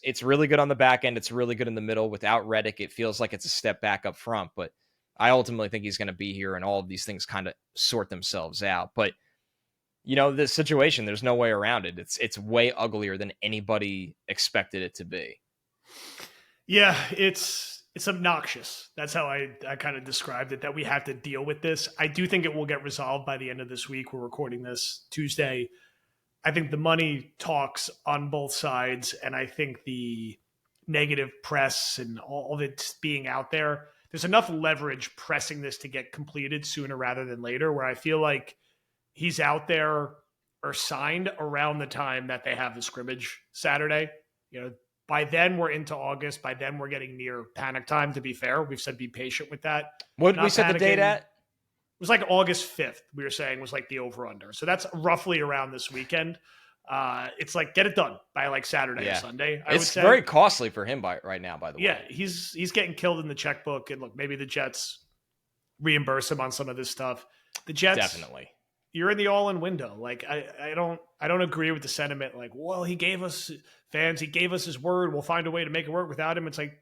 it's really good on the back end. It's really good in the middle. Without Reddick, it feels like it's a step back up front. But I ultimately think he's going to be here, and all of these things kind of sort themselves out. But this situation, there's no way around it. It's way uglier than anybody expected it to be. Yeah, it's obnoxious. That's how I kind of described it, that we have to deal with this. I do think it will get resolved by the end of this week. We're recording this Tuesday. I think the money talks on both sides, and I think the negative press and all of it being out there's enough leverage pressing this to get completed sooner rather than later, where I feel like he's out there or signed around the time that they have the scrimmage Saturday. By then we're into August. By then we're getting near panic time, to be fair. We've said be patient with that. What did we set the date at? It was like August 5th, we were saying, was like the over-under. So that's roughly around this weekend. It's like, get it done by like Saturday or Sunday. It's very costly for him right now, by the way. Yeah, he's getting killed in the checkbook. And look, maybe the Jets reimburse him on some of this stuff. The Jets, definitely. You're in the all-in window. Like, I don't agree with the sentiment. Like, well, he gave us his word. We'll find a way to make it work without him. It's like,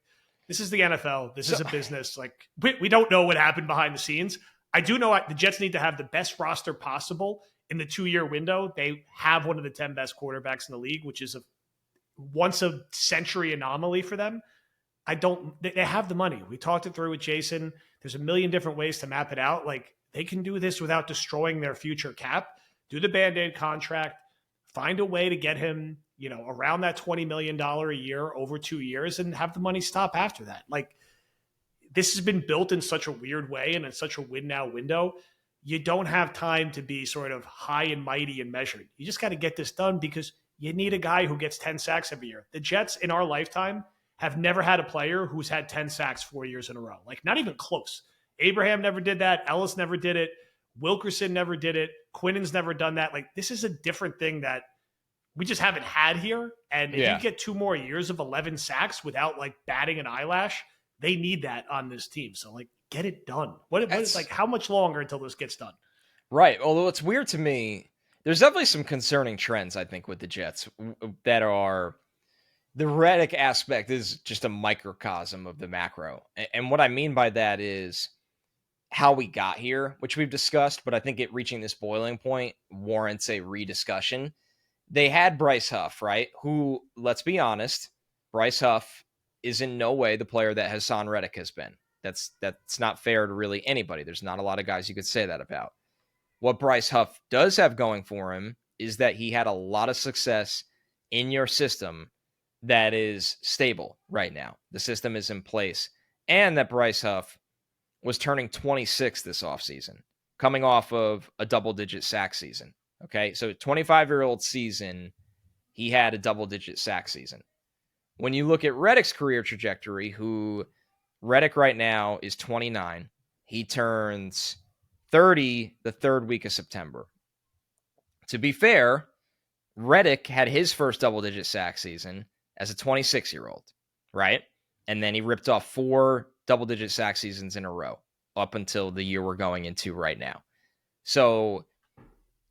this is the NFL. This is a business. Like, we don't know what happened behind the scenes. I do know the Jets need to have the best roster possible in the 2-year window. They have one of the 10 best quarterbacks in the league, which is a once-a-century anomaly for them. They have the money. We talked it through with Jason. There's a million different ways to map it out. Like, they can do this without destroying their future cap. Do the Band-Aid contract. Find a way to get him, around that $20 million a year over 2 years, and have the money stop after that. Like, this has been built in such a weird way and in such a win-now window. You don't have time to be sort of high and mighty and measured. You just got to get this done because you need a guy who gets 10 sacks every year. The Jets in our lifetime have never had a player who's had 10 sacks 4 years in a row. Like, not even close. Abraham never did that. Ellis never did it. Wilkerson never did it. Quinnen's never done that. Like, this is a different thing that we just haven't had here. And if you get 2 more years of 11 sacks without like batting an eyelash, they need that on this team. So, like, get it done. What is like, how much longer until this gets done? Right. Although it's weird to me, there's definitely some concerning trends, I think, with the Jets that are the Reddick aspect is just a microcosm of the macro. And what I mean by that is how we got here, which we've discussed, but I think it reaching this boiling point warrants a rediscussion. They had Bryce Huff, right? Who, let's be honest, Bryce Huff is in no way the player that Haason Reddick has been. That's not fair to really anybody. There's not a lot of guys you could say that about. What Bryce Huff does have going for him is that he had a lot of success in your system that is stable right now. The system is in place. And that Bryce Huff was turning 26 this offseason, coming off of a double-digit sack season. Okay, so 25-year-old season, he had a double-digit sack season. When you look at Reddick's career trajectory, Reddick right now is 29. He turns 30 the third week of September. To be fair, Reddick had his first double-digit sack season as a 26-year-old, right? And then he ripped off 4 double-digit sack seasons in a row up until the year we're going into right now. So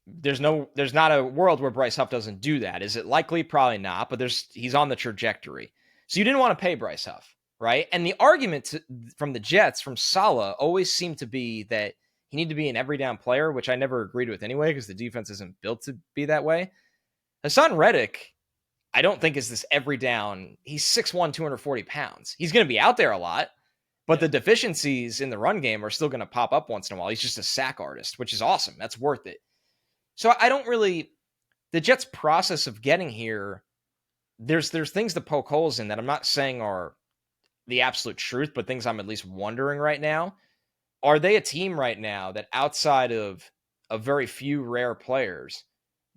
there's not a world where Bryce Huff doesn't do that. Is it likely? Probably not, but he's on the trajectory. So you didn't want to pay Bryce Huff, right? And the argument from the Jets, from Saleh, always seemed to be that he needed to be an every down player, which I never agreed with anyway, because the defense isn't built to be that way. Haason Reddick, I don't think is this every down. He's 6'1", 240 pounds. He's going to be out there a lot, but the deficiencies in the run game are still going to pop up once in a while. He's just a sack artist, which is awesome. That's worth it. So I don't really, the Jets' process of getting here, there's things to poke holes in that I'm not saying are the absolute truth, but things I'm at least wondering right now. Are they a team right now that outside of a very few rare players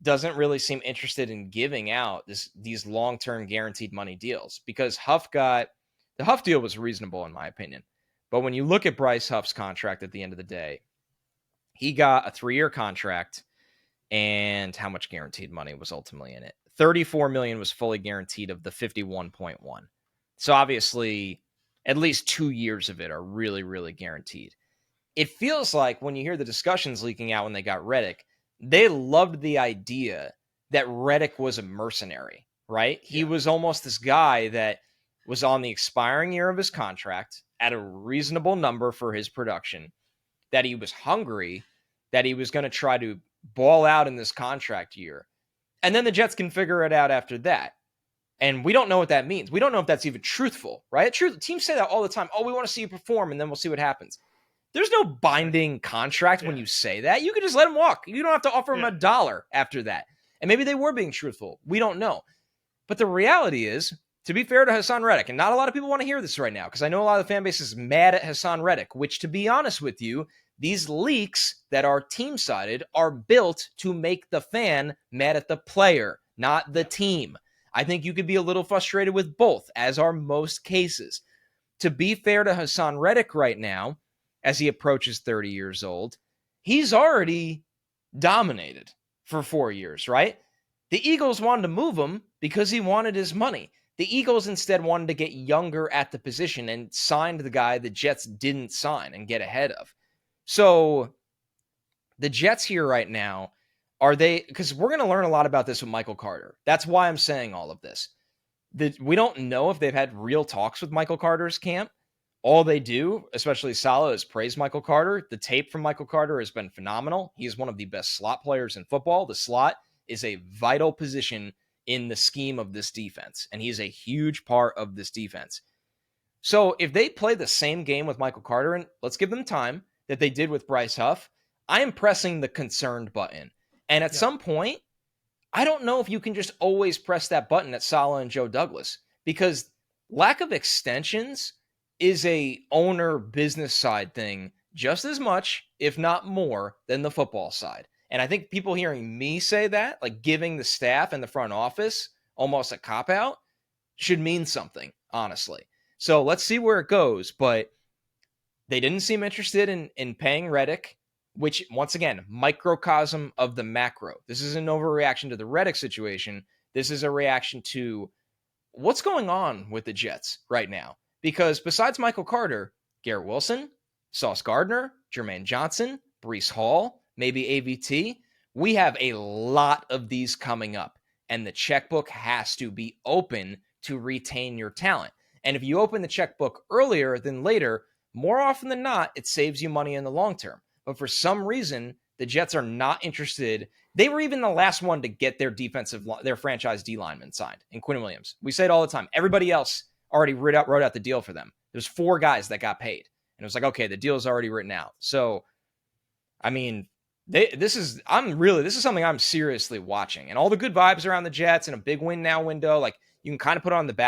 doesn't really seem interested in giving out these long-term guaranteed money deals? Because the Huff deal was reasonable in my opinion. But when you look at Bryce Huff's contract at the end of the day, he got a 3-year contract. And how much guaranteed money was ultimately in it? $34 million was fully guaranteed of the 51.1. So obviously, at least 2 years of it are really, really guaranteed. It feels like when you hear the discussions leaking out when they got Reddick, they loved the idea that Reddick was a mercenary, right? He Yeah. was almost this guy that was on the expiring year of his contract at a reasonable number for his production, that he was hungry, that he was going to try to ball out in this contract year. And then the Jets can figure it out after that. And we don't know what that means. We don't know if that's even truthful, right? Teams say that all the time. Oh, we want to see you perform, and then we'll see what happens. There's no binding contract when you say that. You can just let him walk. You don't have to offer him $1 after that. And maybe they were being truthful. We don't know. But the reality is, to be fair to Haason Reddick, and not a lot of people want to hear this right now, because I know a lot of the fan base is mad at Haason Reddick, which, to be honest with you, these leaks that are team-sided are built to make the fan mad at the player, not the team. I think you could be a little frustrated with both, as are most cases. To be fair to Haason Reddick right now, as he approaches 30 years old, he's already dominated for 4 years, right? The Eagles wanted to move him because he wanted his money. The Eagles instead wanted to get younger at the position and signed the guy the Jets didn't sign and get ahead of. So the Jets here right now, are they, because we're going to learn a lot about this with Michael Carter. That's why I'm saying all of this. We don't know if they've had real talks with Michael Carter's camp. All they do, especially Saleh, is praise Michael Carter. The tape from Michael Carter has been phenomenal. He is one of the best slot players in football. The slot is a vital position in the scheme of this defense, and he's a huge part of this defense. So if they play the same game with Michael Carter, and let's give them time, that they did with Bryce Huff, I am pressing the concerned button. And at some point, I don't know if you can just always press that button at Saleh and Joe Douglas, because lack of extensions is a owner business side thing just as much, if not more, than the football side. And I think people hearing me say that, like giving the staff and the front office almost a cop-out, should mean something, honestly. So let's see where it goes. But they didn't seem interested in paying Reddick, which, once again, microcosm of the macro. This is an overreaction to the Reddick situation. This is a reaction to what's going on with the Jets right now. Because besides Michael Carter, Garrett Wilson, Sauce Gardner, Jermaine Johnson, Breece Hall, maybe AVT, we have a lot of these coming up. And the checkbook has to be open to retain your talent. And if you open the checkbook earlier than later, more often than not, it saves you money in the long term. But for some reason, the Jets are not interested. They were even the last one to get their franchise D lineman signed in Quinn Williams. We say it all the time. Everybody else already wrote out the deal for them. There's 4 guys that got paid. And it was like, okay, the deal's already written out. So, I mean, this is something I'm seriously watching. And all the good vibes around the Jets and a big win now window, like, you can kind of put on the back